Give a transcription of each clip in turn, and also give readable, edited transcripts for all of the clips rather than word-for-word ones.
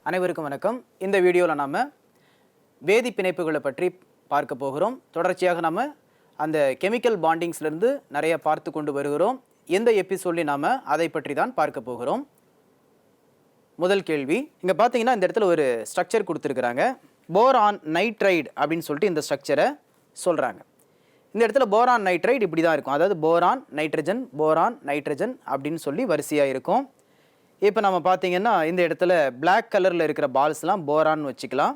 அனைவருக்கும் வணக்கம். இந்த வீடியோவில் நாம் வேதி பிணைப்புகளை பற்றி பார்க்க போகிறோம். தொடர்ச்சியாக நாம் அந்த கெமிக்கல் பாண்டிங்ஸ்லேருந்து நிறைய பார்த்து கொண்டு வருகிறோம். இந்த எபிசோட்லேயும் நாம் அதை பற்றி தான் பார்க்க போகிறோம். முதல் கேள்வி, இங்கே பார்த்தீங்கன்னா இந்த இடத்துல ஒரு ஸ்ட்ரக்சர் கொடுத்துருக்குறாங்க. போரான் நைட்ரைடு அப்படின்னு சொல்லிட்டு இந்த ஸ்ட்ரக்சரை சொல்கிறாங்க. இந்த இடத்துல போரான் நைட்ரைடு இப்படி தான் இருக்கும். அதாவது போரான் நைட்ரஜன் அப்படின்னு சொல்லி வரிசையாக இருக்கும். இப்போ நம்ம பார்த்தீங்கன்னா இந்த இடத்துல பிளாக் கலரில் இருக்கிற பால்ஸ்லாம் போரான் வச்சுக்கலாம்.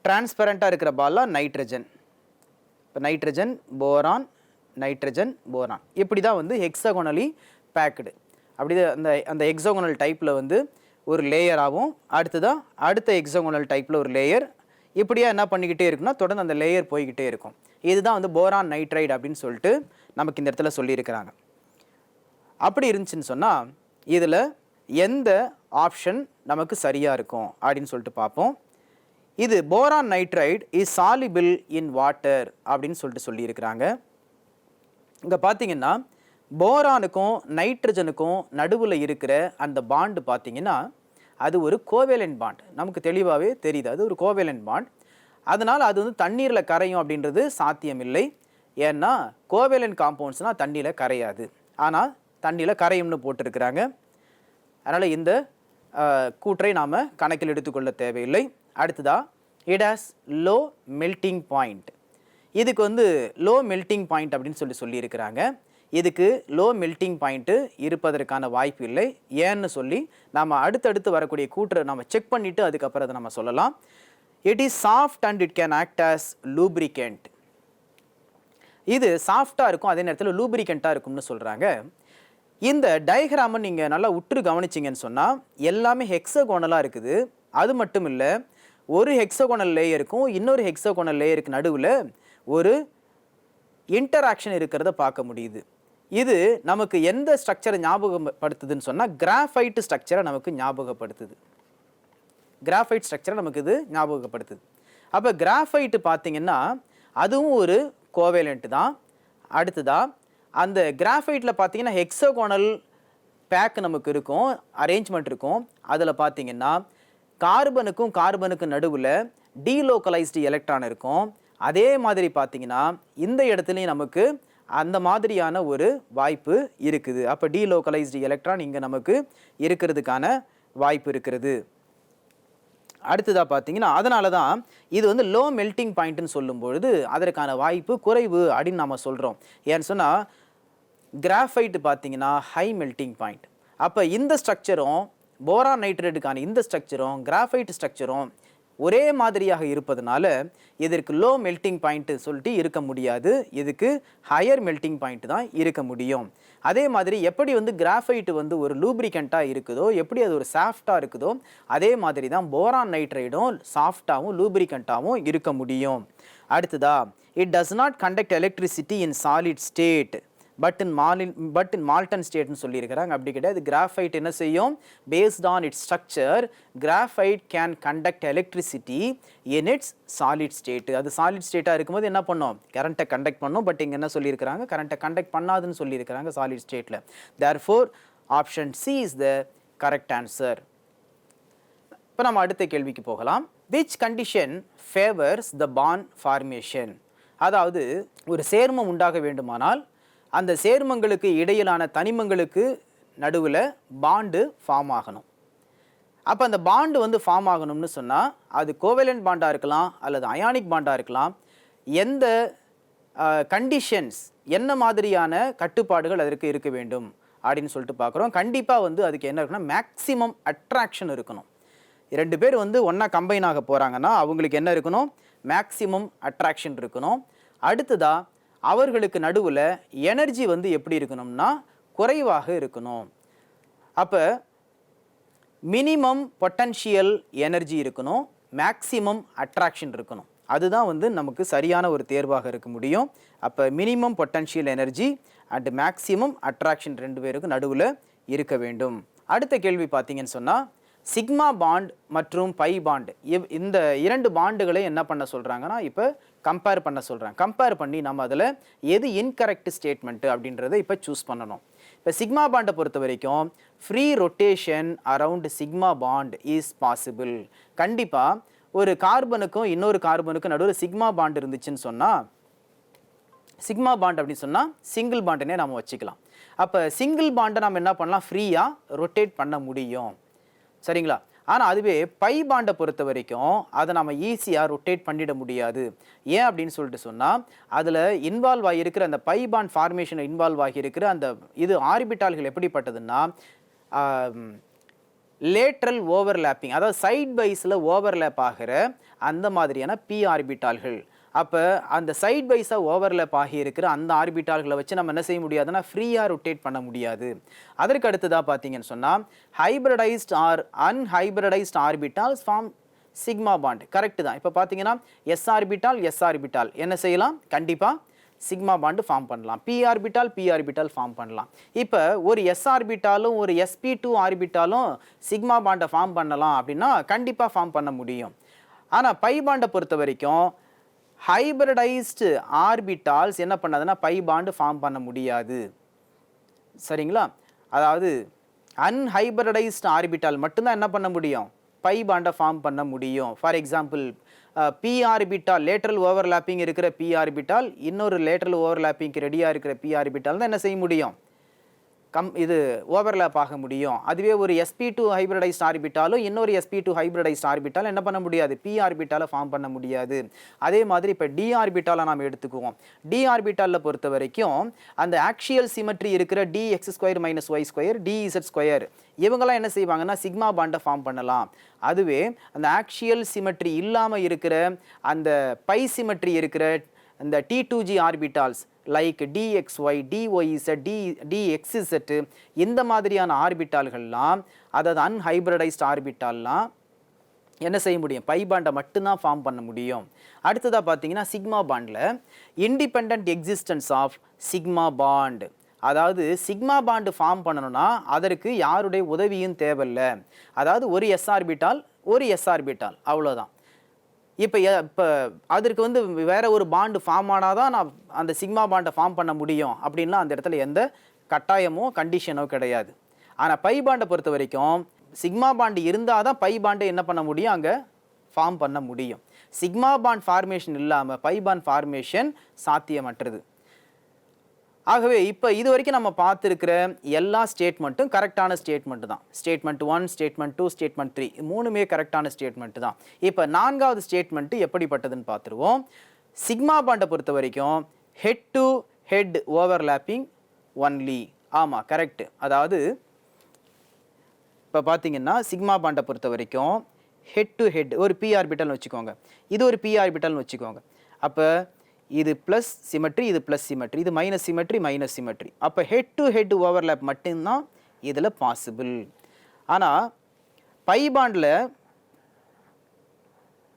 டிரான்ஸ்பரண்ட்டாக இருக்கிற பால்லாம் நைட்ரஜன். இப்போ நைட்ரஜன் போரான் இப்படி தான் வந்து ஹெக்ஸாகோனலி பேக்குடு. அப்படி அந்த ஹெக்ஸாகோனல் டைப்பில் வந்து ஒரு லேயராகவும் அடுத்த ஹெக்ஸாகோனல் டைப்பில் ஒரு லேயர் இப்படியா என்ன பண்ணிக்கிட்டே இருக்குன்னா தொடர்ந்து அந்த லேயர் போய்கிட்டே இருக்கும். இதுதான் வந்து போரான் நைட்ரைடு அப்படின்னு சொல்லிட்டு நமக்கு இந்த இடத்துல சொல்லியிருக்கிறாங்க. அப்படி இருந்துச்சுன்னு சொன்னால் இதில் எந்த ஆப்ஷன் நமக்கு சரியாக இருக்கும் அப்படின்னு சொல்லிட்டு பார்ப்போம். இது boron nitride is soluble in water அப்படின்னு சொல்லிட்டு சொல்லியிருக்கிறாங்க. இங்கே பார்த்தீங்கன்னா போரானுக்கும் நைட்ரஜனுக்கும் நடுவில் இருக்கிற அந்த பாண்டு பார்த்தீங்கன்னா அது ஒரு கோவேலன்ட் பாண்ட். நமக்கு தெளிவாகவே தெரியுது, அது ஒரு கோவேலன்ட் பாண்ட். அதனால் அது வந்து தண்ணீரில் கரையும் அப்படின்றது சாத்தியமில்லை. ஏன்னா கோவேலன்ட் காம்பவுண்ட்ஸ்னால் தண்ணியில் கரையாது, ஆனால் தண்ணியில் கரையும்னு போட்டிருக்கிறாங்க. அதனால் இந்த கூற்றை நாம் கணக்கில் எடுத்துக்கொள்ள தேவையில்லை. அடுத்ததாக it has low melting point. இதுக்கு வந்து லோ மெல்ட்டிங் பாயிண்ட் அப்படின்னு சொல்லியிருக்கிறாங்க. இதுக்கு லோ மெல்ட்டிங் பாயிண்ட்டு இருப்பதற்கான வாய்ப்பு இல்லை. ஏன்னு சொல்லி நாம் அடுத்தடுத்து வரக்கூடிய கூற்றை நம்ம செக் பண்ணிவிட்டு அதுக்கப்புறம் அதை நம்ம சொல்லலாம். It is soft and it can act as lubricant. இது சாஃப்டாக இருக்கும், அதே நேரத்தில் லூப்ரிகண்ட்டாக இருக்கும்னு சொல்கிறாங்க. இந்த டயக்ராமை நீங்கள் நல்லா உற்று கவனிச்சிங்கன்னு சொன்னால் எல்லாமே ஹெக்ஸாகோனலாக இருக்குது. அது மட்டும் இல்லை, ஒரு ஹெக்ஸாகோனல் லேயருக்கும் இன்னொரு ஹெக்ஸாகோனல் லேயருக்கு நடுவில் ஒரு இன்டராக்ஷன் இருக்கிறத பார்க்க முடியுது. இது நமக்கு எந்த ஸ்ட்ரக்சரை ஞாபகப்படுத்துதுன்னு சொன்னால் கிராஃபைட் ஸ்ட்ரக்சரை நமக்கு ஞாபகப்படுத்துது. இது ஞாபகப்படுத்துது. அப்போ கிராஃபைட்டு பார்த்தீங்கன்னா அதுவும் ஒரு கோவேலண்ட் தான். அடுத்ததாக அந்த கிராஃபைட்டில் பார்த்தீங்கன்னா ஹெக்ஸாகோனல் பேக் நமக்கு இருக்கும், அரேஞ்ச்மெண்ட் இருக்கும். அதில் பார்த்தீங்கன்னா கார்பனுக்கு நடுவில் டீலோக்கலைஸ்டு எலக்ட்ரான் இருக்கும். அதே மாதிரி பார்த்தீங்கன்னா இந்த இடத்துலையும் நமக்கு அந்த மாதிரியான ஒரு வாய்ப்பு இருக்குது. அப்போ டீலோக்கலைஸ்டு எலக்ட்ரான் இங்கே நமக்கு இருக்கிறதுக்கான வாய்ப்பு இருக்கிறது. அடுத்ததாக பார்த்தீங்கன்னா அதனால தான் இது வந்து லோ மெல்ட்டிங் பாயிண்ட்டுன்னு சொல்லும்பொழுது அதற்கான வாய்ப்பு குறைவு அப்படின்னு நம்ம சொல்கிறோம். ஏன்னு சொன்னால் கிராஃபைட்டு பார்த்தீங்கன்னா ஹை மெல்ட்டிங் பாயிண்ட். அப்போ இந்த ஸ்ட்ரக்சரும் போரான் நைட்ரேட்டுக்கான இந்த ஸ்ட்ரக்சரும் கிராஃபைட் ஸ்ட்ரக்சரும் ஒரே மாதிரியாக இருப்பதனால இதற்கு லோ மெல்ட்டிங் பாயிண்ட்டு சொல்லிட்டு இருக்க முடியாது. இதுக்கு ஹையர் மெல்ட்டிங் பாயிண்ட் தான் இருக்க முடியும். அதே மாதிரி எப்படி வந்து கிராஃபைட்டு வந்து ஒரு லூப்ரிகண்ட்டாக இருக்குதோ, எப்படி அது ஒரு சாஃப்டாக இருக்குதோ, அதே மாதிரி தான் போரான் நைட்ரைடும் சாஃப்டாகவும் லூப்ரிகண்ட்டாகவும் இருக்க முடியும். அடுத்ததா it does not conduct electricity in solid state but in molten ஸ்டேட்னு சொல்லியிருக்கிறாங்க. அப்படி கிடையாது. கிராஃபைட் என்ன செய்யும்? Based on its structure graphite can conduct electricity in its solid state. அது சாலிட் ஸ்டேட்டாக இருக்கும்போது என்ன பண்ணும்? கரண்ட்டை கண்டக்ட் பண்ணும். பட் இங்கே என்ன சொல்லியிருக்கிறாங்க? கரண்ட்டை கண்டக்ட் பண்ணாதுன்னு சொல்லியிருக்கிறாங்க சாலிட் ஸ்டேட்டில். Therefore option C is the correct answer. இப்போ நம்ம அடுத்த கேள்விக்கு போகலாம். Which condition favours the bond formation? அதாவது ஒரு சேர்மம் உண்டாக வேண்டுமானால் அந்த சேர்மங்களுக்கு இடையிலான தனிமங்களுக்கு நடுவில் பாண்டு ஃபார்ம் ஆகணும். அப்போ அந்த பாண்டு வந்து ஃபார்ம் ஆகணும்னு சொன்னால் அது கோவேலன்ட் பாண்டாக இருக்கலாம் அல்லது அயானிக் பாண்டாக இருக்கலாம். எந்த கண்டிஷன்ஸ், என்ன மாதிரியான கட்டுப்பாடுகள் அதற்கு இருக்க வேண்டும் அப்படின்னு சொல்லிட்டு பார்க்குறோம். கண்டிப்பாக வந்து அதுக்கு என்ன இருக்குன்னா மேக்ஸிமம் அட்ராக்ஷன் இருக்கணும். 2 பேர் வந்து ஒன்றா கம்பைன் ஆக போகிறாங்கன்னா அவங்களுக்கு என்ன இருக்கணும்? மேக்ஸிமம் அட்ராக்ஷன் இருக்கணும். அடுத்ததாக அவர்களுக்கு நடுவில் எனர்ஜி வந்து எப்படி இருக்கணும்னா குறைவாக இருக்கணும். அப்போ மினிமம் பொட்டன்ஷியல் எனர்ஜி இருக்கணும், மேக்ஸிமம் அட்ராக்ஷன் இருக்கணும். அதுதான் வந்து நமக்கு சரியான ஒரு தேர்வாக இருக்க முடியும். அப்போ minimum potential energy and maximum attraction 2 பேருக்கு நடுவில் இருக்க வேண்டும். அடுத்த கேள்வி பார்த்தீங்கன்னு சொன்னால் சிக்மா பாண்ட் மற்றும் பை பாண்ட் இந்த 2 பாண்டுகளை என்ன பண்ண சொல்கிறாங்கன்னா இப்போ கம்பேர் பண்ண சொல்கிறாங்க. கம்பேர் பண்ணி நம்ம அதில் எது இன்கரெக்ட் ஸ்டேட்மெண்ட்டு அப்படின்றத இப்போ சூஸ் பண்ணணும். இப்போ சிக்மா பாண்டை பொறுத்த வரைக்கும் free rotation around sigma bond is possible. கண்டிப்பாக ஒரு கார்பனுக்கும் இன்னொரு கார்பனுக்கும் நடுவில் சிக்மா பாண்ட் இருந்துச்சுன்னு சொன்னால், சிக்மா பாண்ட் அப்படின்னு சொன்னால் சிங்கிள் பாண்டுனே நம்ம வச்சுக்கலாம். அப்போ சிங்கிள் பாண்டை நம்ம என்ன பண்ணலாம், ஃப்ரீயாக ரொட்டேட் பண்ண முடியும். சரிங்களா? ஆனால் அதுவே பை பாண்டை பொறுத்த வரைக்கும் அதை நம்ம ஈஸியாக ரொட்டேட் பண்ணிட முடியாது. ஏன் அப்படின்னு சொல்லிட்டு சொன்னால், அதில் இன்வால்வ் ஆகியிருக்கிற அந்த பை பாண்ட் ஃபார்மேஷனை இன்வால்வ் ஆகியிருக்கிற அந்த இது ஆர்பிட்டால்கள் எப்படிப்பட்டதுன்னா, லேட்ரல் ஓவர்லேப்பிங், அதாவது சைட் வைஸில் ஓவர்லேப் ஆகிற அந்த மாதிரியான பி ஆர்பிட்டால்கள். அப்போ அந்த சைட் வைஸாக ஓவர்லேப் ஆகியிருக்கிற அந்த ஆர்பிட்டால்களை வச்சு நம்ம என்ன செய்ய முடியாதுன்னா ஃப்ரீயாக ரொட்டேட் பண்ண முடியாது. அதற்கு அடுத்ததாக பார்த்தீங்கன்னு சொன்னால், hybridised or unhybridised orbitals form sigma bond. Correct தான். இப்போ பார்த்தீங்கன்னா எஸ் ஆர்பிட்டால் என்ன செய்யலாம், கண்டிப்பாக சிக்மா பாண்டு ஃபார்ம் பண்ணலாம். பி ஆர்பிட்டால் ஃபார்ம் பண்ணலாம். இப்போ ஒரு எஸ் ஆர்பிட்டாலும் ஒரு sp2 ஆர்பிட்டாலும் சிக்மா பாண்டை ஃபார்ம் பண்ணலாம் அப்படின்னா கண்டிப்பாக ஃபார்ம் பண்ண முடியும். ஆனால் பை பாண்டை பொறுத்த வரைக்கும் ஹைப்ரிடைஸ்டு ஆர்பிட்டால்ஸ் என்ன பண்ணாதுன்னா பை பாண்டு ஃபார்ம் பண்ண முடியாது. சரிங்களா? அதாவது அன்ஹைப்ரிடைஸ்டு ஆர்பிட்டால் மட்டும்தான் என்ன பண்ண முடியும், பை பாண்டை ஃபார்ம் பண்ண முடியும். For example p orbital lateral overlapping இருக்கிற பி ஆர்பிட்டால் இன்னொரு லேட்ரல் ஓவர்லேப்பிங்க்கு ரெடியாக இருக்கிற பி ஆர்பிட்டால் தான் என்ன செய்ய முடியும், இது ஓவர்லேப் ஆக முடியும். அதுவே ஒரு sp2 ஹைப்ரிடைஸ்ட் ஆர்பிட்டாலும் இன்னொரு sp2 ஹைப்ரிடைஸ்ட் ஆர்பிட்டால் என்ன பண்ண முடியாது, பி ஆர்பிட்டாலை ஃபார்ம் பண்ண முடியாது. அதே மாதிரி இப்போ டி ஆர்பிட்டாலை நாம் எடுத்துக்குவோம். டி ஆர்பிட்டாலில் பொறுத்த வரைக்கும் அந்த ஆக்சியல் சிமெட்ரி இருக்கிற dx² - y² dz², இவங்கெல்லாம் என்ன செய்வாங்கன்னா சிக்மா பாண்டை ஃபார்ம் பண்ணலாம். அதுவே அந்த ஆக்சியல் சிமெட்ரி இல்லாமல் இருக்கிற அந்த பை சிமெட்ரி இருக்கிற இந்த T2g orbitals like dxy dyz dxz இந்த மாதிரியான ஆர்பிட்டால்கள்லாம், அதாவது அன்ஹைப்ரிடைஸ்ட் ஆர்பிட்டால்லாம் என்ன செய்ய முடியும், பை பாண்டை மட்டும்தான் ஃபார்ம் பண்ண முடியும். அடுத்ததாக பார்த்தீங்கன்னா சிக்மா பாண்டில் independent existence of sigma bond. அதாவது சிக்மா பாண்டு ஃபார்ம் பண்ணணும்னா அதற்கு யாருடைய உதவியும் தேவையில்லை. அதாவது ஒரு எஸ் ஆர்பிட்டால் அவ்வளோதான். இப்போ அதற்கு வேற ஒரு பாண்டு ஃபார்ம் ஆனால் தான் நான் அந்த சிக்மா பாண்டை ஃபார்ம் பண்ண முடியும் அப்படின்லாம் அந்த இடத்துல எந்த கட்டாயமோ கண்டிஷனோ கிடையாது. ஆனால் பை பாண்டை பொறுத்த வரைக்கும் சிக்மா பாண்டு இருந்தால் தான் பை பாண்டை என்ன பண்ண முடியும், அங்கே ஃபார்ம் பண்ண முடியும். சிக்மா பாண்ட் ஃபார்மேஷன் இல்லாமல் பை பாண்ட் ஃபார்மேஷன் சாத்தியமற்றது. ஆகவே இப்போ இது வரைக்கும் நம்ம பார்த்துருக்கிற எல்லா ஸ்டேட்மெண்ட்டும் கரெக்டான ஸ்டேட்மெண்ட் தான். ஸ்டேட்மெண்ட் 1, ஸ்டேட்மெண்ட் 2, ஸ்டேட்மெண்ட் 3 மூணுமே கரெக்டான ஸ்டேட்மெண்ட் தான். இப்போ நான்காவது ஸ்டேட்மெண்ட்டு எப்படிப்பட்டதுன்னு பார்த்துருவோம். சிக்மா பாண்டை பொறுத்த வரைக்கும் head to head overlapping only. ஆமாம், கரெக்டு. அதாவது இப்போ பார்த்தீங்கன்னா சிக்மா பாண்டை பொறுத்த வரைக்கும் ஹெட் டு ஹெட் ஒரு பி ஆர்பிட்டல்னு வச்சுக்கோங்க, இது ஒரு பி ஆர்பிட்டல்னு வச்சுக்கோங்க. அப்போ இது ப்ளஸ் சிமெட்ரி, இது ப்ளஸ் சிமெட்ரி, இது மைனஸ் சிமெட்ரி. அப்போ ஹெட் டு ஹெட் ஓவர்லேப் மட்டும்தான் இதில் பாசிபிள். ஆனால் பை பாண்டில்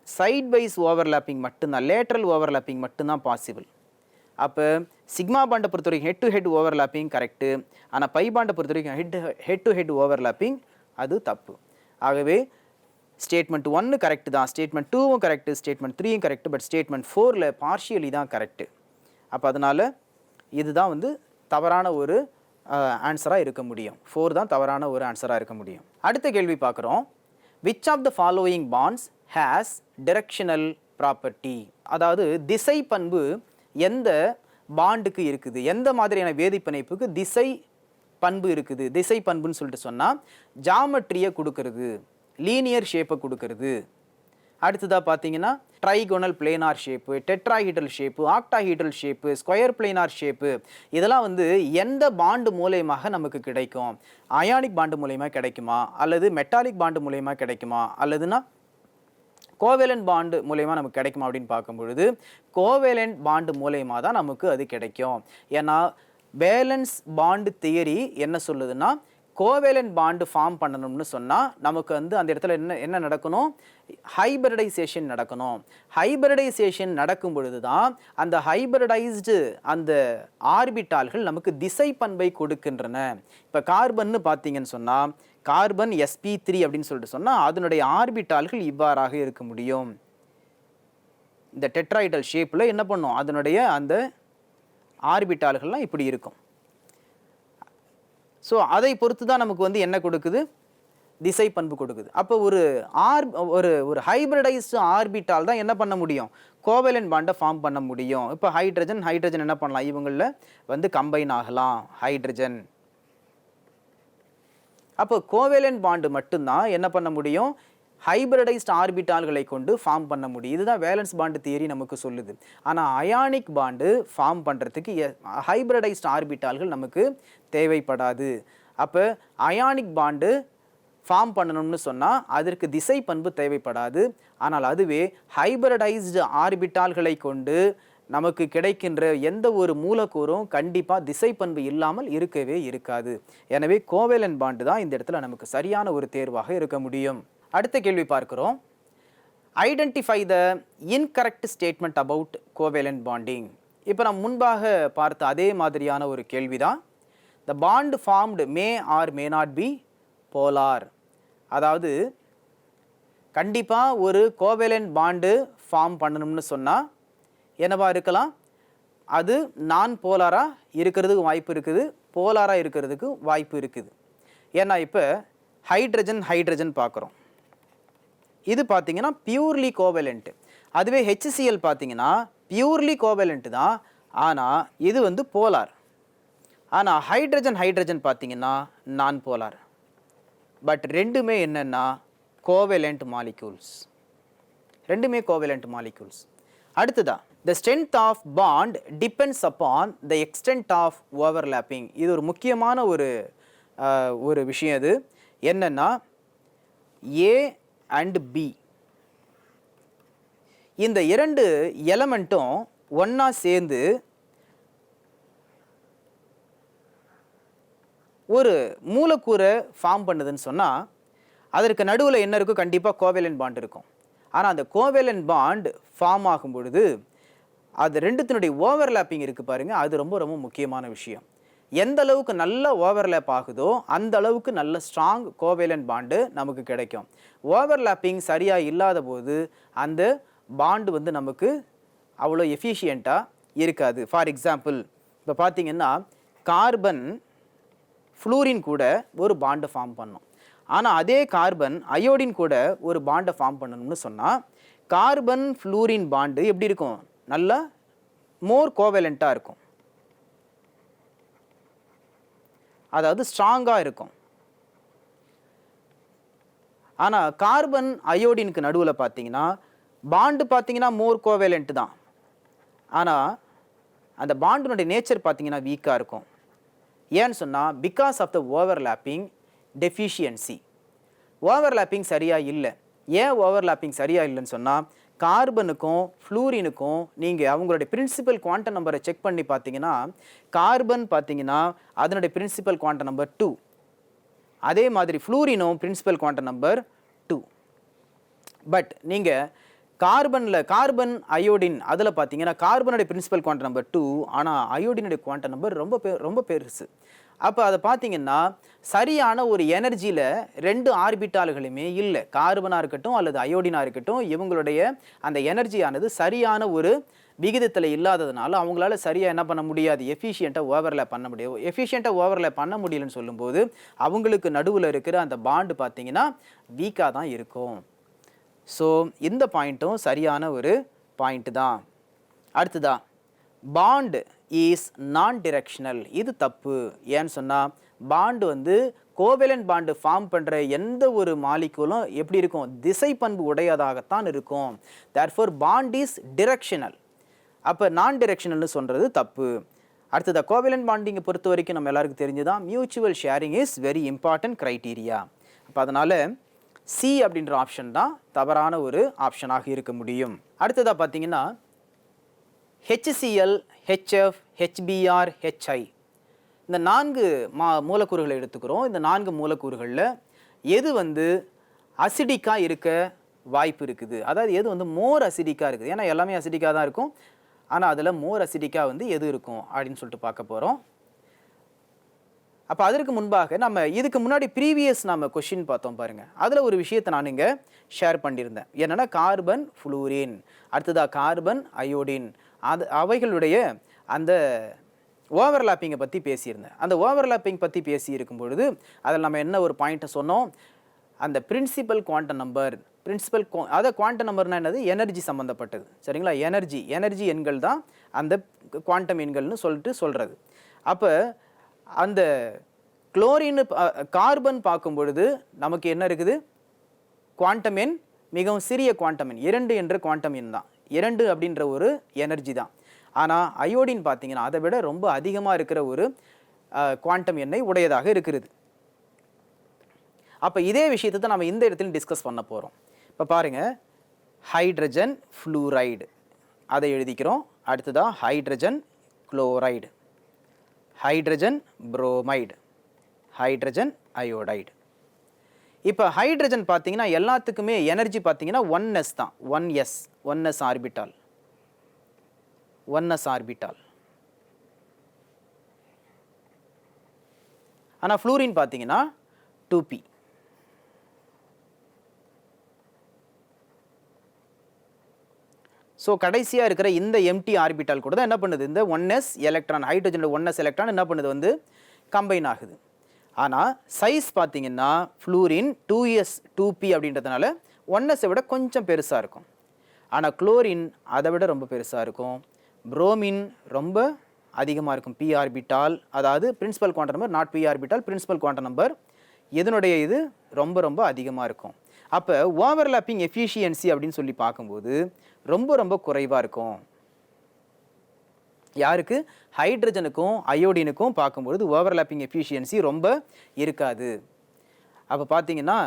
சைட் வைஸ் ஓவர்லேப்பிங் மட்டும்தான், லேட்ரல் ஓவர்லேப்பிங் மட்டும்தான் பாசிபிள். அப்போ சிக்மா பாண்டை பொறுத்த வரைக்கும் head to head overlapping correct. ஆனால் பை பாண்டை பொறுத்த வரைக்கும் ஹெட் டு ஹெட் ஓவர்லேப்பிங் அது தப்பு. ஆகவே ஸ்டேட்மெண்ட் 1 கரெக்டு தான், ஸ்டேட்மெண்ட் 2வும் கரெக்டு, ஸ்டேட்மெண்ட் 3யும் கரெக்டு, பட் ஸ்டேட்மெண்ட் 4ல் பார்ஷியலி தான் கரெக்டு. அப்போ அதனால் இதுதான் தவறான ஒரு ஆன்சராக இருக்க முடியும். 4 தான் தவறான ஒரு ஆன்சராக இருக்க முடியும். அடுத்த கேள்வி பார்க்குறோம். Which of the following bonds has directional property? அதாவது திசை பண்பு எந்த பாண்டுக்கு இருக்குது, எந்த மாதிரியான வேதிப்பிணைப்புக்கு திசை பண்பு இருக்குது. திசை பண்புன்னு சொல்லிட்டு சொன்னால் ஜாமெட்ரியை கொடுக்கறது, லீனியர் ஷேப்பை கொடுக்கறது. அடுத்ததாக பார்த்தீங்கன்னா trigonal planar shape, tetrahedral shape, octahedral shape, square planar shape, இதெல்லாம் எந்த பாண்டு மூலயமாக நமக்கு கிடைக்கும்? அயானிக் பாண்டு மூலயமா கிடைக்குமா, அல்லது மெட்டாலிக் பாண்டு மூலயமா கிடைக்குமா, அல்லதுன்னா கோவேலண்ட் பாண்டு மூலயமா நமக்கு கிடைக்குமா அப்படின்னு பார்க்கும்பொழுது கோவேலண்ட் பாண்டு மூலயமா தான் நமக்கு அது கிடைக்கும். ஏன்னா வேலன்ஸ் பாண்டு தியரி என்ன சொல்லுதுன்னா, கோவேலண்ட் பாண்டு ஃபார்ம் பண்ணணும்னு சொன்னால் நமக்கு அந்த இடத்துல என்ன நடக்கணும், ஹைபிரிடைசேஷன் நடக்கணும். ஹைபிரிடைசேஷன் நடக்கும் பொழுது தான் அந்த ஹைபிரிடைஸ்டு அந்த ஆர்பிட்டால்கள் நமக்கு திசை பண்பை கொடுக்கின்றன. இப்போ கார்பன்னு பார்த்தீங்கன்னு சொன்னால் கார்பன் sp3 அப்படின்னு சொல்லிட்டு சொன்னால் அதனுடைய ஆர்பிட்டால்கள் இவ்வாறாக இருக்க முடியும். இந்த டெட்ராய்டல் ஷேப்பில் என்ன பண்ணும், அதனுடைய அந்த ஆர்பிட்டால்கள்லாம் இப்படி இருக்கும். ஸோ அதை பொறுத்து தான் நமக்கு வந்து என்ன கொடுக்குது, திசை பண்பு கொடுக்குது. அப்போ ஒரு ஒரு ஹைபிரிடைஸ்டு ஆர்பிட்டால் தான் என்ன பண்ண முடியும், கோவேலன்ட் பாண்டை ஃபார்ம் பண்ண முடியும். இப்போ ஹைட்ரஜன் என்ன பண்ணலாம், இவங்களில் வந்து கம்பைன் ஆகலாம் ஹைட்ரஜன். அப்போ கோவேலன்ட் பாண்டு மட்டும்தான் என்ன பண்ண முடியும், ஹைபிரிடைஸ்ட் ஆர்பிட்டால்களை கொண்டு ஃபார்ம் பண்ண முடியும். இதுதான் வேலன்ஸ் பாண்டு தியரி நமக்கு சொல்லுது. ஆனால் அயானிக் பாண்டு ஃபார்ம் பண்ணுறதுக்கு ஹைபிரிடைஸ்ட் ஆர்பிட்டால்கள் நமக்கு தேவைப்படாது. அப்போ அயானிக் பாண்டு ஃபார்ம் பண்ணணும்னு சொன்னால் அதற்கு திசை பண்பு தேவைப்படாது. ஆனால் அதுவே ஹைபிரிடைஸ்டு ஆர்பிட்டால்களை கொண்டு நமக்கு கிடைக்கின்ற எந்த ஒரு மூலக்கூறும் கண்டிப்பாக திசை பண்பு இல்லாமல் இருக்கவே இருக்காது. எனவே கோவேலன்ட் பாண்டு தான் இந்த இடத்துல நமக்கு சரியான ஒரு தேர்வாக இருக்க முடியும். அடுத்த கேள்வி பார்க்கிறோம். Identify the incorrect statement about covalent bonding. இப்போ நம்ம முன்பாக பார்த்த அதே மாதிரியான ஒரு கேள்வி தான். The bond formed may or may not be polar. அதாவது கண்டிப்பாக ஒரு கோவேலன்ட் பாண்டு ஃபார்ம் பண்ணணும்னு சொன்னால் என்னவா இருக்கலாம், அது நான் போலாராக இருக்கிறதுக்கு வாய்ப்பு இருக்குது, போலாராக இருக்கிறதுக்கு வாய்ப்பு இருக்குது. ஏன்னா இப்போ ஹைட்ரஜன் பார்க்குறோம், இது பார்த்தீங்கன்னா பியூர்லி கோவேலண்ட். அதுவே HCl பார்த்தீங்கன்னா பியூர்லி கோவேலண்ட் தான், ஆனால் இது வந்து போலார். ஆனால் ஹைட்ரஜன் பார்த்தீங்கன்னா நான் போலார். பட் ரெண்டுமே என்னென்னா கோவேலண்ட் மாலிக்யூல்ஸ், ரெண்டுமே கோவேலண்ட் மாலிக்யூல்ஸ். அடுத்ததா, the strength of bond depends upon the extent of overlapping. இது ஒரு முக்கியமான ஒரு விஷயம். அது என்னன்னா A and B இந்த இரண்டு எலமெண்ட்டும் ஒன்றா சேர்ந்து ஒரு மூலக்கூறை ஃபார்ம் பண்ணுதுன்னு சொன்னால் அதற்கு நடுவில் என்ன இருக்கும், கண்டிப்பாக கோவேலன்ட் பாண்ட் இருக்கும். ஆனால் அந்த கோவேலன்ட் பாண்ட் ஃபார்ம் ஆகும் பொழுது அது ரெண்டுத்தினுடைய ஓவர்லேப்பிங் இருக்குது பாருங்கள், அது ரொம்ப ரொம்ப முக்கியமான விஷயம். எந்த அளவுக்கு நல்ல ஓவர்லேப் ஆகுதோ அந்த அளவுக்கு நல்ல ஸ்ட்ராங் கோவேலன்ட் பாண்டு நமக்கு கிடைக்கும். ஓவர்லேப்பிங் சரியாக இல்லாத போது அந்த பாண்டு வந்து நமக்கு அவ்வளோ எஃபிஷியண்ட்டாக இருக்காது. ஃபார் எக்ஸாம்பிள் இப்போ பார்த்தீங்கன்னா கார்பன் ஃப்ளூரின் கூட ஒரு பாண்டை ஃபார்ம் பண்ணும். ஆனால் அதே கார்பன் அயோடின் கூட ஒரு பாண்டை ஃபார்ம் பண்ணணும்னு சொன்னால் கார்பன் ஃப்ளூரின் பாண்டு எப்படி இருக்கும், நல்லா மோர் கோவேலண்ட்டாக இருக்கும், அதாவது ஸ்ட்ராங்காக இருக்கும். ஆனால் கார்பன் அயோடினுக்கு நடுவில் பார்த்தீங்கன்னா பாண்டு பார்த்தீங்கன்னா மோர் கோவேலண்ட் தான், ஆனால் அந்த பாண்டினுடைய நேச்சர் பார்த்தீங்கன்னா வீக்காக இருக்கும். ஏன்னு சொன்னால் because of the overlapping deficiency. Overlapping சரியாக இல்லை. ஏன் ஓவர்லேப்பிங் சரியாக இல்லைன்னு சொன்னால் கார்பனுக்கும் ஃப்ளூரினுக்கும் நீங்கள் அவங்களுடைய பிரின்சிபல் குவாண்டம் நம்பரை செக் பண்ணி பார்த்தீங்கன்னா கார்பன் பார்த்தீங்கன்னா அதனுடைய பிரின்சிபல் குவாண்டம் நம்பர் 2, அதே மாதிரி ஃப்ளூரினும் பிரின்சிபல் குவாண்டம் நம்பர் 2. பட் நீங்கள் கார்பன் அயோடின் அதில் பார்த்தீங்கன்னா கார்பனுடைய பிரின்சிபல் குவாண்டம் நம்பர் 2, ஆனால் அயோடினுடைய குவாண்டம் நம்பர் ரொம்ப பெருசு. அப்போ அதை பார்த்தீங்கன்னா சரியான ஒரு எனர்ஜியில் ரெண்டு ஆர்பிட்டால்களுமே இல்லை. கார்பனாக இருக்கட்டும் அல்லது அயோடினாக இருக்கட்டும், இவங்களுடைய அந்த எனர்ஜியானது சரியான ஒரு விகிதத்தில் இல்லாததுனால அவங்களால சரியாக என்ன பண்ண முடியாது, எஃபிஷியண்ட்டாக ஓவர்லேப் பண்ண முடியும். எஃபிஷியண்ட்டாக ஓவர்லேப் பண்ண முடியலன்னு சொல்லும்போது அவங்களுக்கு நடுவில் இருக்கிற அந்த பாண்டு பார்த்தீங்கன்னா வீக்காக தான் இருக்கும். ஸோ இந்த பாயிண்ட்டும் சரியான ஒரு பாயிண்ட்டு தான். அடுத்ததா, பாண்டு இஸ் நான் டிரெக்ஷனல். இது தப்பு. ஏன்னு சொன்னால் பாண்டு வந்து கோவேலன்ட் பாண்டு ஃபார்ம் பண்ணுற எந்த ஒரு மாலிக்யூலும் எப்படி இருக்கும், திசை பண்பு உடையதாகத்தான் இருக்கும். Therefore bond is directional. அப்போ நான் டிரெக்ஷனல்னு சொல்கிறது தப்பு. அடுத்தது, கோவேலன்ட் பாண்டிங்கை பொறுத்த வரைக்கும் நம்ம எல்லாருக்கும் தெரிஞ்சுதான் mutual sharing is very important criteria. அப்போ அதனால் சி அப்படின்ற ஆப்ஷன் தான் தவறான ஒரு ஆப்ஷனாக இருக்க முடியும். அடுத்ததாக பார்த்தீங்கன்னா HCl, HF, HBr, HI இந்த 4 மூலக்கூறுகளை எடுத்துக்கிறோம். இந்த 4 மூலக்கூறுகளில் எது வந்து அசிடிக்காக இருக்க வாய்ப்பு இருக்குது, அதாவது எது வந்து மோர் அசிடிக்காக இருக்குது. ஏன்னா எல்லாமே அசிடிக்காக தான் இருக்கும், ஆனால் அதில் மோர் அசிடிக்காக வந்து எது இருக்கும் அப்படின்னு சொல்லிட்டு பார்க்க போகிறோம். அப்போ அதற்கு முன்பாக நம்ம இதுக்கு முன்னாடி ப்ரீவியஸ் நம்ம கொஷின் பார்த்தோம் பாருங்கள், அதில் ஒரு விஷயத்தை நான் இங்கே ஷேர் பண்ணியிருந்தேன். என்னென்னா கார்பன் ஃப்ளூரின், அடுத்ததாக கார்பன் அயோடின், அவைகளுடைய அந்த ஓவர்லாப்பிங்கை பற்றி பேசியிருந்தேன். அந்த ஓவர்லாப்பிங் பற்றி பேசியிருக்கும் பொழுது அதில் நம்ம என்ன ஒரு பாயிண்ட்டை சொன்னோம், அந்த பிரின்சிபல் குவாண்டம் நம்பர், அதாவது குவாண்டம் நம்பர்னா என்னது, எனர்ஜி சம்மந்தப்பட்டது. சரிங்களா? எனர்ஜி எண்கள் தான் அந்த குவாண்டம் எண்கள்னு சொல்கிறது. அப்போ அந்த குளோரின் கார்பன் பார்க்கும் பொழுது நமக்கு என்ன இருக்குது, குவாண்டம் எண் மிகவும் சிறிய குவாண்டம் எண் 2 என்ற குவாண்டம் எண் தான். 2 அப்படின்ற ஒரு எனர்ஜி தான். ஆனால் அயோடின் பார்த்தீங்கன்னா அதை விட ரொம்ப அதிகமாக இருக்கிற ஒரு குவாண்டம் எண்ணை உடையதாக இருக்கிறது. அப்போ இதே விஷயத்தை தான் நம்ம இந்த இடத்துல டிஸ்கஸ் பண்ண போகிறோம். இப்போ பாருங்கள், ஹைட்ரஜன் ஃப்ளூரைடு அதை எழுதிக்கிறோம். அடுத்ததான் hydrogen chloride, hydrogen bromide, hydrogen iodide. இப்போ ஹைட்ரஜன் பார்த்தீங்கன்னா எல்லாத்துக்குமே எனர்ஜி பார்த்தீங்கன்னா 1s தான். 1s orbital, 1s orbital. ஆனால் ஃப்ளூரின் பார்த்தீங்கன்னா 2p. ஸோ கடைசியாக இருக்கிற இந்த எம்டி ஆர்பிட்டால் கூட தான் என்ன பண்ணுது, இந்த 1s எலக்ட்ரான், ஹைட்ரஜனோட 1s எலக்ட்ரான் என்ன பண்ணுது, வந்து கம்பைன் ஆகுது. ஆனால் சைஸ் பார்த்தீங்கன்னா ஃப்ளூரின் 2s 2p அப்படின்றதுனால 1s விட கொஞ்சம் பெருசாக இருக்கும். ஆனால் குளோரின் அதை விட ரொம்ப பெருசாக இருக்கும். புரோமின் ரொம்ப அதிகமாக இருக்கும், p ஆர்பிட்டால். அதாவது principal quantum number, not p orbital, principal quantum number எதனுடைய இது ரொம்ப ரொம்ப அதிகமாக இருக்கும். அப்போ ஓவர்லாப்பிங் எஃபிஷியன்சி அப்படின்னு சொல்லி பார்க்கும்போது ரொம்ப குறைவாக இருக்கும். யாருக்கு, ஹைட்ரஜனுக்கும் அயோடினுக்கும் பார்க்கும்பொழுது ஓவர்லாப்பிங் எஃபிஷியன்சி ரொம்ப இருக்காது. அப்போ பார்த்தீங்கன்னா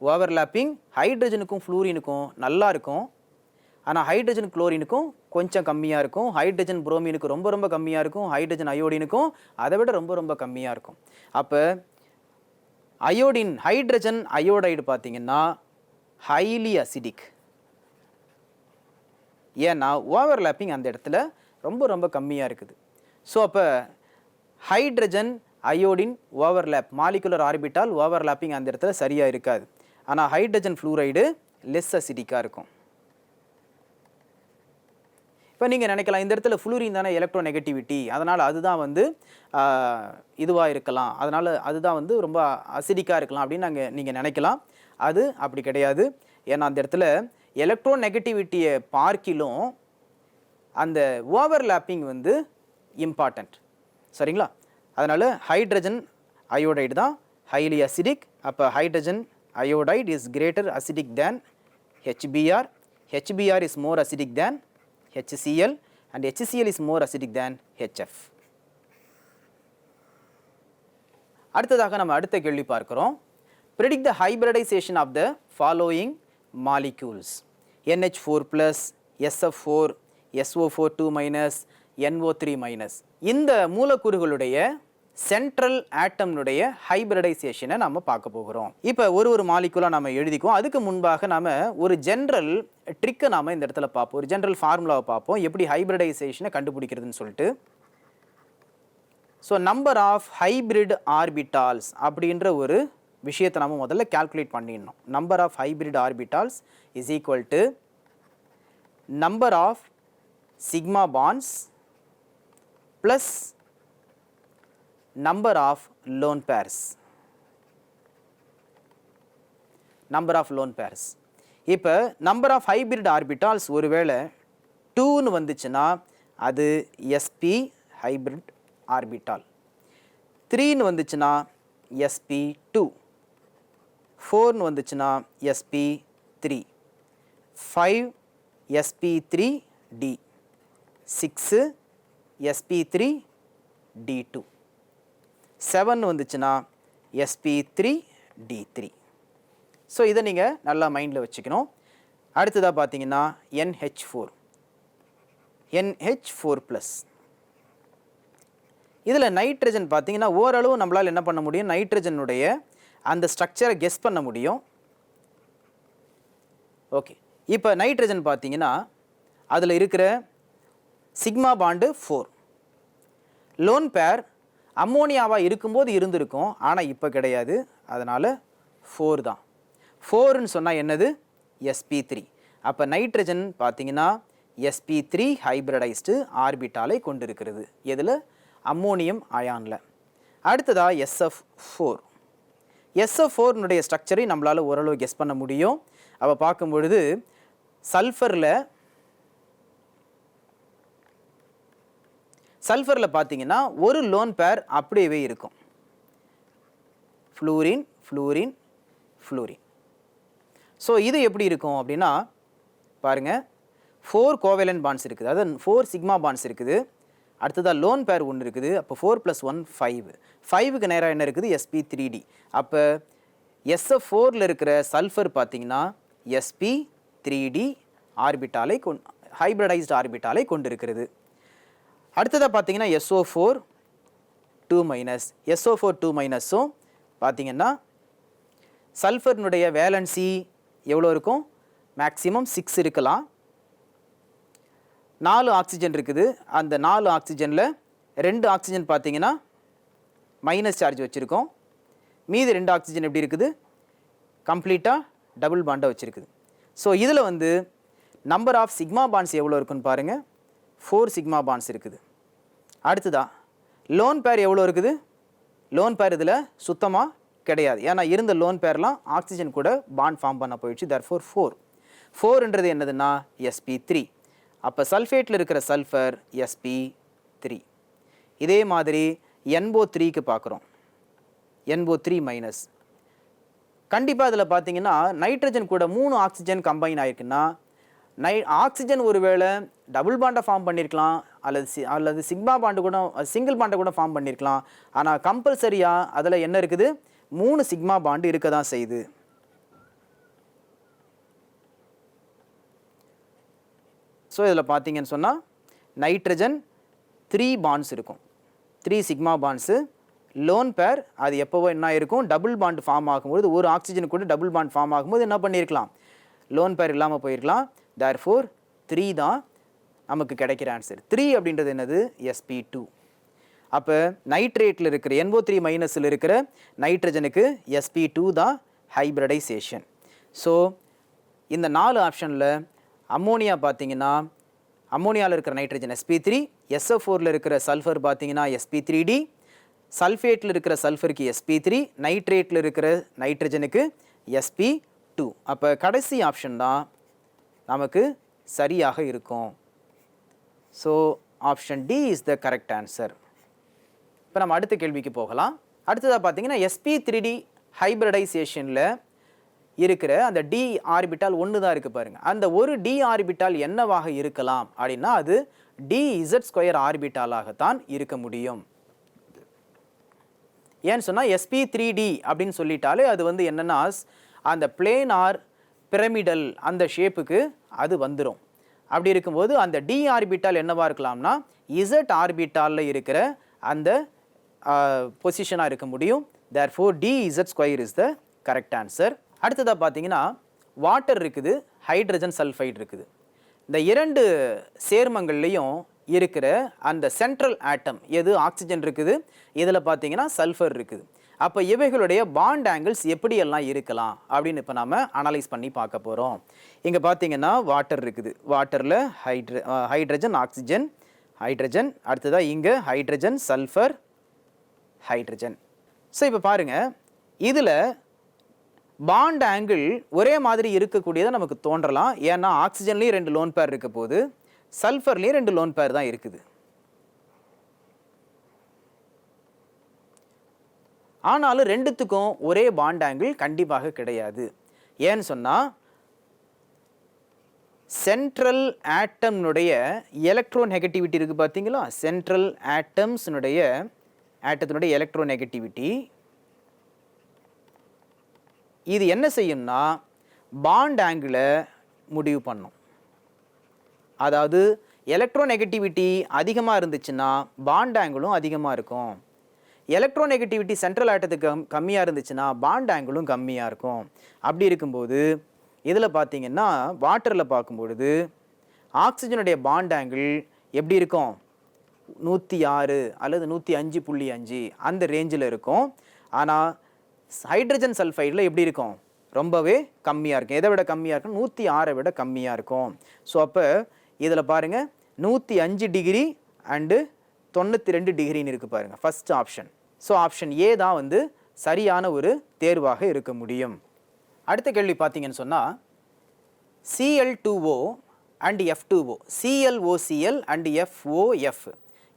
ஓவர்லாப்பிங் ஹைட்ரஜனுக்கும் ஃப்ளூரினுக்கும் நல்லா இருக்கும். ஆனால் ஹைட்ரஜன் குளோரினுக்கும் கொஞ்சம் கம்மியாக இருக்கும், ஹைட்ரஜன் புரோமினுக்கு ரொம்ப கம்மியாக இருக்கும், ஹைட்ரஜன் அயோடினுக்கும் அதை விட ரொம்ப கம்மியாக இருக்கும். அப்போ அயோடின், ஹைட்ரஜன் அயோடைடு பார்த்தீங்கன்னா ஹைலி அசிடிக். ஏன்னா ஓவர்லாப்பிங் அந்த இடத்துல ரொம்ப கம்மியாக இருக்குது. ஸோ அப்போ hydrogen iodine overlap, molecular orbital overlapping அந்த இடத்துல சரியாக இருக்காது. ஆனால் ஹைட்ரஜன் ஃப்ளூரைடு லெஸ் அசிடிக்காக இருக்கும். இப்போ நீங்கள் நினைக்கலாம், இந்த இடத்துல ஃப்ளூரின் தானே எலக்ட்ரோ நெகட்டிவிட்டி, அதனால் அதுதான் வந்து இதுவாக இருக்கலாம், அதனால் அதுதான் வந்து ரொம்ப அசிடிக்காக இருக்கலாம் அப்படின்னு நீங்கள் நினைக்கலாம். அது அப்படி கிடையாது. ஏன்னா அந்த இடத்துல எலக்ட்ரோ நெகட்டிவிட்டியை பார்க்கிலும் அந்த ஓவர்லாப்பிங் வந்து இம்பார்ட்டண்ட். சரிங்களா? அதனால் ஹைட்ரஜன் அயோடைடு தான் ஹைலி அசிடிக். அப்போ hydrogen iodide is greater acidic than HBr. HBr is more acidic than HCl and HCl is more acidic than HF. அடுத்ததாக நம்ம அடுத்த கேள்வி பார்க்கிறோம். Predict the hybridization of the following molecules: NH4+, SF4, SO4 2-, NO3-. இந்த மூலக்கூறுகளுடைய central ஆட்டம்னுடைய ஹைபிரிடைசேஷனை நம்ம பார்க்க போகிறோம். இப்போ ஒரு மாலிகுலாக நம்ம எழுதிக்குவோம். அதுக்கு முன்பாக நாம் ஒரு ஜென்ரல் ட்ரிக்கை நாம் இந்த இடத்துல பார்ப்போம், ஒரு ஜென்ரல் ஃபார்முலாவை பார்ப்போம், எப்படி ஹைபிரிடைசேஷனை கண்டுபிடிக்கிறதுன்னு சொல்லிட்டு. So number of hybrid orbitals அப்படின்ற ஒரு விஷயத்தை நம்ம முதல்ல கால்குலேட் பண்ணிடணும். Number of hybrid orbitals is equal to number of sigma bonds plus number of lone pairs. Number of lone pairs. இப்போ number of hybrid orbitals ஒருவேளை 2ன்னு வந்துச்சுன்னா அது sp hybrid orbital. 3ன்னு வந்துச்சுன்னா sp2. 4ன்னு வந்துச்சுன்னா sp3. 5 sp3d. 6 sp3d2. 7 வந்துச்சுன்னா sp3d3. So இதை நீங்கள் நல்லா மைண்டில் வச்சுக்கணும். அடுத்ததாக பார்த்தீங்கன்னா NH4+. இதில் நைட்ரஜன் பார்த்தீங்கன்னா ஓரளவு நம்மளால் என்ன பண்ண முடியும், நைட்ரஜனுடைய அந்த ஸ்ட்ரக்சரை கெஸ் பண்ண முடியும். ஓகே, இப்போ நைட்ரஜன் பார்த்தீங்கன்னா அதில் இருக்கிற சிக்மா பாண்டு 4. லோன் பேர் அம்மோனியாவாக இருக்கும்போது இருந்திருக்கும், ஆனால் இப்போ கிடையாது. அதனால் 4 தான். 4ன்னு சொன்னால் என்னது, sp3. அப்போ நைட்ரஜன் பார்த்தீங்கன்னா sp3 ஹைப்ரிடைஸ்டு ஆர்பிட்டாலை கொண்டிருக்கிறது. எதில், அம்மோனியம் அயானில். அடுத்ததாக SF4. SF4னுடைய ஸ்ட்ரக்சரை நம்மளால் ஓரளவு கெஸ் பண்ண முடியும். அப்போ பார்க்கும் பொழுது சல்ஃபரில் பார்த்தீங்கன்னா ஒரு லோன் பேர் அப்படியே இருக்கும். Fluorine fluorine fluorine. ஸோ இது எப்படி இருக்கும் அப்படின்னா பாருங்கள், 4 கோவேலன்ட் பாண்ட்ஸ் இருக்குது, அதாவது 4 சிக்மா பாண்ட்ஸ் இருக்குது. அடுத்ததாக லோன் பேர் ஒன்று இருக்குது. அப்போ 4 + 1 5. 5க்கு நேராக என்ன இருக்குது? sp3d. அப்போ SF4ல் இருக்கிற சல்ஃபர் பார்த்தீங்கன்னா sp3d ஆர்பிட்டாலை ஹைப்ரிடைஸ்டு ஆர்பிட்டாலை கொண்டிருக்கிறது. அடுத்ததாக பார்த்தீங்கன்னா SO4 2-. SO4 2- பார்த்தீங்கன்னா சல்ஃபர்னுடைய வேலன்சி எவ்வளோ இருக்கும்? மேக்ஸிமம் 6 இருக்கலாம். 4 ஆக்சிஜன் இருக்குது. அந்த 4 ஆக்சிஜனில் 2 ஆக்சிஜன் பார்த்தீங்கன்னா மைனஸ் சார்ஜ் வச்சுருக்கோம். மீதி 2 ஆக்சிஜன் எப்படி இருக்குது? கம்ப்ளீட்டாக டபுள் பாண்டை வச்சுருக்குது. ஸோ இதில் வந்து நம்பர் ஆஃப் சிக்மா பாண்ட்ஸ் எவ்வளோ இருக்குன்னு பாருங்கள். 4 சிக்மா பாண்ட்ஸ் இருக்குது. அடுத்ததா லோன் பேர் எவ்வளோ இருக்குது? லோன் பேர் இதில் சுத்தமாக கிடையாது. ஏன்னா இருந்த லோன் பேர்லாம் ஆக்சிஜன் கூட பாண்ட் ஃபார்ம் பண்ண போயிடுச்சு. therefore 4ன்றது என்னதுன்னா sp3. அப்போ சல்ஃபேட்டில் இருக்கிற சல்ஃபர் sp3. இதே மாதிரி NO3க்கு பார்க்குறோம். NO3-. கண்டிப்பாக அதில் பார்த்தீங்கன்னா நைட்ரஜன் கூட 3 ஆக்சிஜன் கம்பைன் ஆகிருக்குன்னா ஆக்சிஜன் ஒருவேளை டபுள் பாண்டை ஃபார்ம் பண்ணியிருக்கலாம், அல்லது சிக்மா பாண்டு கூட சிங்கிள் பாண்டை கூட ஃபார்ம் பண்ணியிருக்கலாம். ஆனால் கம்பல்சரியாக அதில் என்ன இருக்குது? 3 சிக்மா பாண்டு இருக்க தான் செய்யுது. ஸோ இதில் பார்த்தீங்கன்னு சொன்னால் நைட்ரஜன் 3 பாண்ட்ஸ் இருக்கும், 3 சிக்மா பாண்ட்ஸு. லோன் பேர் அது எப்போவோ என்ன இருக்கும்? டபுள் பாண்ட் ஃபார்ம் ஆகும்போது ஒரு ஆக்சிஜன் கூட டபுள் பாண்ட் ஃபார்ம் ஆகும்போது என்ன பண்ணியிருக்கலாம்? லோன் பேர் இல்லாமல் போயிருக்கலாம். therefore 3 தான் நமக்கு கிடைக்கிற ஆன்சர். 3 அப்படின்றது என்னது? sp2. அப்போ நைட்ரேட்டில் இருக்கிற NO3- இருக்கிற நைட்ரஜனுக்கு sp2 தான் ஹைப்ரிடைசேஷன். ஸோ இந்த 4 ஆப்ஷனில் அம்மோனியா பார்த்தீங்கன்னா அம்மோனியாவில் இருக்கிற நைட்ரஜன் sp3, SF4ல் இருக்கிற சல்ஃபர் பார்த்தீங்கன்னா sp3d, சல்ஃபேட்டில் இருக்கிற சல்ஃபருக்கு sp3, நைட்ரேட்டில் இருக்கிற நைட்ரஜனுக்கு sp2. அப்போ கடைசி ஆப்ஷன் தான் நமக்கு சரியாக இருக்கும். So option D is the correct answer. இப்போ நம்ம அடுத்த கேள்விக்கு போகலாம். அடுத்ததாக பார்த்தீங்கன்னா sp3d ஹைப்ரிடைசேஷனில் இருக்கிற அந்த d ஆர்பிட்டால் ஒன்று தான் இருக்குது பாருங்கள். அந்த ஒரு d ஆர்பிட்டால் என்னவாக இருக்கலாம் அப்படின்னா அது dz² ஆர்பிட்டாலாகத்தான் இருக்க முடியும். ஏன்னு சொன்னால் sp3d அப்படின்னு சொல்லிட்டாலே அது வந்து என்னென்னா அந்த பிளேனார் பிரமிடல் அந்த ஷேப்புக்கு அது வந்துடும். அப்படி இருக்கும்போது அந்த d ஆர்பிட்டால் என்னவா இருக்கலாம்னா z ஆர்பிட்டாலில் இருக்கிற அந்த பொசிஷனாக இருக்க முடியும். therefore dz² is the correct answer. அடுத்ததாக பார்த்தீங்கன்னா வாட்டர் இருக்குது, ஹைட்ரஜன் சல்ஃபைடு இருக்குது. இந்த 2 சேர்மங்கள்லையும் இருக்கிற அந்த சென்ட்ரல் ஆட்டம் எது? ஆக்சிஜன் இருக்குது, இதில் பார்த்தீங்கன்னா சல்ஃபர் இருக்குது. அப்போ இவைகளுடைய பாண்ட் ஆங்கிள்ஸ் எப்படியெல்லாம் இருக்கலாம் அப்படின்னு இப்போ நாம் அனலைஸ் பண்ணி பார்க்க போகிறோம். இங்கே பார்த்தீங்கன்னா வாட்டர் இருக்குது, வாட்டரில் ஹைட்ரஜன் ஆக்சிஜன் ஹைட்ரஜன், அடுத்ததாக இங்கே ஹைட்ரஜன் சல்ஃபர் ஹைட்ரஜன். ஸோ இப்போ பாருங்கள், இதில் பாண்ட் ஆங்கிள் ஒரே மாதிரி இருக்கக்கூடியதை நமக்கு தோன்றலாம். ஏன்னா ஆக்சிஜன்லேயும் 2 லோன் பேர் இருக்க போது, சல்ஃபர்லேயும் 2 லோன் பேர் தான் இருக்குது. ஆனாலும் 2த்துக்கும் ஒரே பாண்ட் ஆங்கிள் கண்டிப்பாக கிடையாது. ஏன்னு சொன்னால் சென்ட்ரல் ஆட்டம்னுடைய எலக்ட்ரோநெகட்டிவிட்டி இருக்குது பார்த்தீங்களா? சென்ட்ரல் ஆட்டத்தினுடைய எலக்ட்ரோநெகட்டிவிட்டி இது என்ன செய்யும்னா பாண்ட் ஆங்கிளை முடிவு பண்ணும். அதாவது எலக்ட்ரோநெகட்டிவிட்டி அதிகமாக இருந்துச்சுன்னா பாண்ட் ஆங்கிளும் அதிகமாக இருக்கும். எலக்ட்ரோநெகட்டிவிட்டி சென்ட்ரல் ஆட்டத்துக்கு கம்மியாக இருந்துச்சுன்னா பாண்ட் ஆங்கிளும் கம்மியாக இருக்கும். அப்படி இருக்கும்போது இதில் பார்த்தீங்கன்னா வாட்டரில் பார்க்கும்பொழுது ஆக்சிஜனுடைய பாண்ட் ஆங்கிள் எப்படி இருக்கும்? 106 அல்லது 105.5 அந்த ரேஞ்சில் இருக்கும். ஆனால் ஹைட்ரஜன் சல்ஃபைடில் எப்படி இருக்கும்? ரொம்பவே கம்மியாக இருக்கும். எதை விட கம்மியாக இருக்கும்? 106 விட கம்மியாக இருக்கும். ஸோ அப்போ இதில் பாருங்கள் 105 டிகிரி அண்டு 92 டிகிரின்னு இருக்கு பாருங்க, first option. So option A தான் வந்து சரியான ஒரு தேர்வாக இருக்க முடியும். அடுத்த கேள்வி பார்த்தீங்கன்னு சொன்னால் Cl2O and F2O, ClOCl and FOF,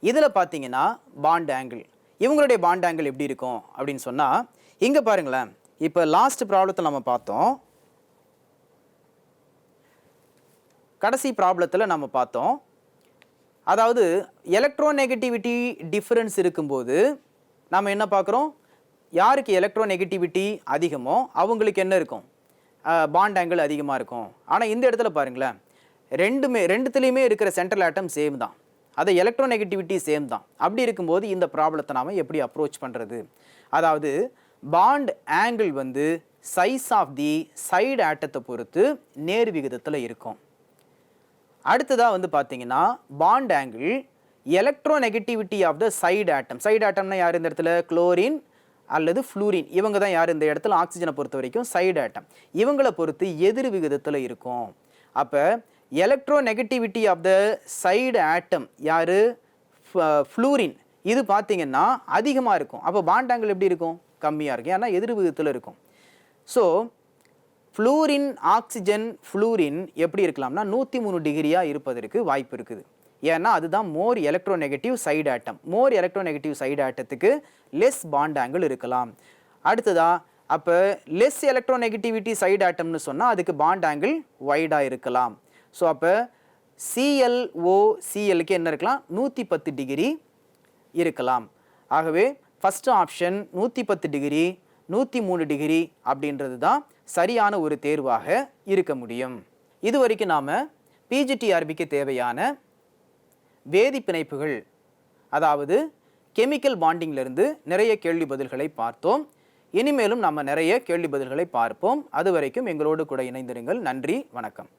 இதில் பார்த்தீங்கன்னா பாண்ட் ஆங்கிள், இவங்களுடைய பாண்ட் ஆங்கிள் எப்படி இருக்கும் அப்படின்னு சொன்னால் இங்கே பாருங்களேன். இப்போ லாஸ்ட் ப்ராப்ளத்தை நம்ம பார்த்தோம், கடைசி ப்ராப்ளத்தில் நம்ம பார்த்தோம். அதாவது எலக்ட்ரோநெகட்டிவிட்டி டிஃபரன்ஸ் இருக்கும்போது நம்ம என்ன பார்க்குறோம், யாருக்கு எலக்ட்ரோநெகட்டிவிட்டி அதிகமோ அவங்களுக்கு என்ன இருக்கும், பாண்ட் ஆங்கிள் அதிகமாக இருக்கும். ஆனால் இந்த இடத்துல பாருங்களேன், ரெண்டுத்துலேயுமே இருக்கிற சென்ட்ரல் ஆட்டம் சேம் தான், அது எலக்ட்ரோநெகட்டிவிட்டி சேம் தான். அப்படி இருக்கும்போது இந்த ப்ராப்ளத்தை நாம் எப்படி அப்ரோச் பண்ணுறது, அதாவது பாண்ட் ஆங்கிள் வந்து சைஸ் ஆஃப் தி சைடு ஆட்டத்தை பொறுத்து நேர் விகிதத்தில் இருக்கும். அடுத்ததாக வந்து பார்த்தீங்கன்னா bond angle electronegativity of the side atom, side ஆட்டம்னா யார் இந்த இடத்துல, குளோரின் அல்லது ஃப்ளூரின், இவங்க தான் யார் இந்த இடத்துல ஆக்சிஜனை பொறுத்த வரைக்கும் சைடு ஆட்டம், இவங்களை பொறுத்து எதிர் விகிதத்தில் இருக்கும். அப்போ எலக்ட்ரோநெகட்டிவிட்டி ஆஃப் த சைடு ஆட்டம் யார், ஃப்ளூரின், இது பார்த்தீங்கன்னா அதிகமாக இருக்கும். அப்போ பாண்ட் ஆங்கிள் எப்படி இருக்கும், கம்மியாக இருக்கும், ஏன்னா எதிர் விகிதத்தில் இருக்கும். ஸோ ஃப்ளூரின் ஆக்சிஜன் ஃப்ளூரின் எப்படி இருக்கலாம்னா 103 டிகிரியாக இருப்பதற்கு வாய்ப்பு இருக்குது. ஏன்னா அதுதான் more electronegative side atom. More electronegative side ஆட்டத்துக்கு லெஸ் பாண்ட் ஆங்கிள் இருக்கலாம். அடுத்ததா அப்போ லெஸ் எலக்ட்ரோநெகட்டிவிட்டி சைடு ஆட்டம்னு சொன்னால் அதுக்கு பாண்ட் ஆங்கிள் வைடாக இருக்கலாம். ஸோ அப்போ ClOClக்கு என்ன இருக்கலாம், 110 டிகிரி இருக்கலாம். ஆகவே ஃபஸ்ட் ஆப்ஷன் 110 டிகிரி 103 டிகிரி அப்படின்றது தான் சரியான ஒரு தேர்வாக இருக்க முடியும். இது வரைக்கும் நாம் பிஜிடிஆர்பிக்கு தேவையான வேதி பிணைப்புகள், அதாவது கெமிக்கல் பாண்டிங்கிலிருந்து நிறைய கேள்வி பதில்களை பார்த்தோம். இனிமேலும் நம்ம நிறைய கேள்வி பதில்களை பார்ப்போம். அது வரைக்கும் எங்களோடு கூட இணைந்திருங்கள். நன்றி, வணக்கம்.